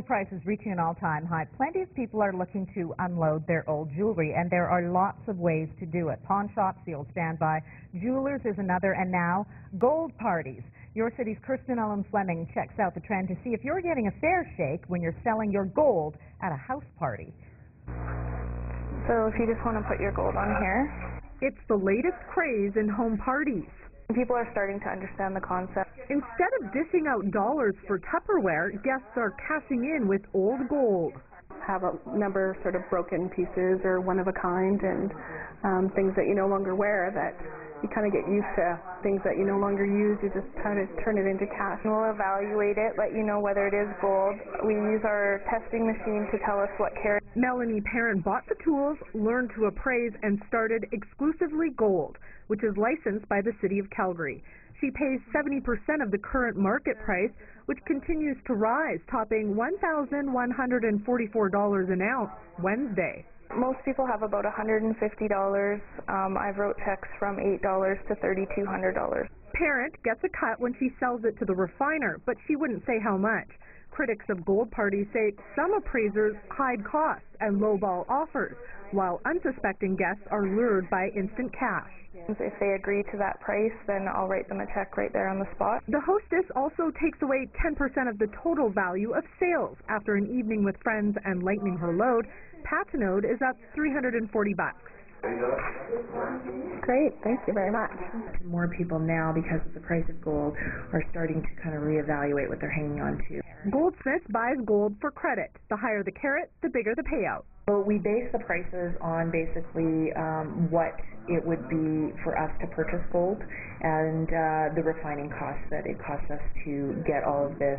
Gold prices reaching an all-time high. Plenty of people are looking to unload their old jewelry, and there are lots of ways to do it. Pawn shops, the old standby. Jewelers is another, and now gold parties. Your city's Kirsten Ellen Fleming checks out the trend to see if you're getting a fair shake when you're selling your gold at a house party. So if you just want to put your gold on here. It's the latest craze in home parties. People are starting to understand the concept. Instead of dishing out dollars for Tupperware, guests are cashing in with old gold. Have a number of sort of broken pieces or one of a kind, and things that you no longer wear, that you kind of get used to things that you no longer use. You just try to turn it into cash. We'll evaluate it, let you know whether it is gold. We use our testing machine to tell us what carat. Melanie Parent bought the tools, learned to appraise, and started Exclusively Gold, which is licensed by the City of Calgary. She pays 70% of the current market price, which continues to rise, topping $1,144 an ounce Wednesday. Most people have about $150. I've wrote checks from $8 to $3,200. Parent gets a cut when she sells it to the refiner, but she wouldn't say how much. Critics of gold parties say some appraisers hide costs and lowball offers, while unsuspecting guests are lured by instant cash. If they agree to that price, then I'll write them a check right there on the spot. The hostess also takes away 10% of the total value of sales. After an evening with friends and lightening her load, Patinode is up $340. Great, thank you very much. More people now, because of the price of gold, are starting to kind of reevaluate what they're hanging on to. Goldsmith buys gold for credit. The higher the carat, the bigger the payout. So we base the prices on basically what it would be for us to purchase gold and the refining costs that it costs us to get all of this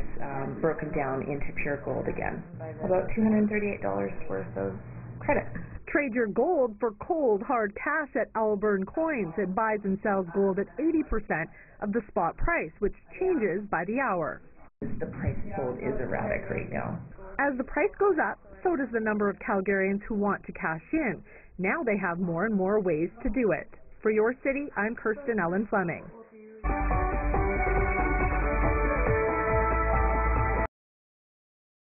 broken down into pure gold again. About $238 worth of credit. Trade your gold for cold, hard cash at Alburn Coins. It buys and sells gold at 80% of the spot price, which changes by the hour. The price of gold is erratic right now. As the price goes up, so does the number of Calgarians who want to cash in. Now they have more and more ways to do it. For your city, I'm Kirsten Ellen Fleming.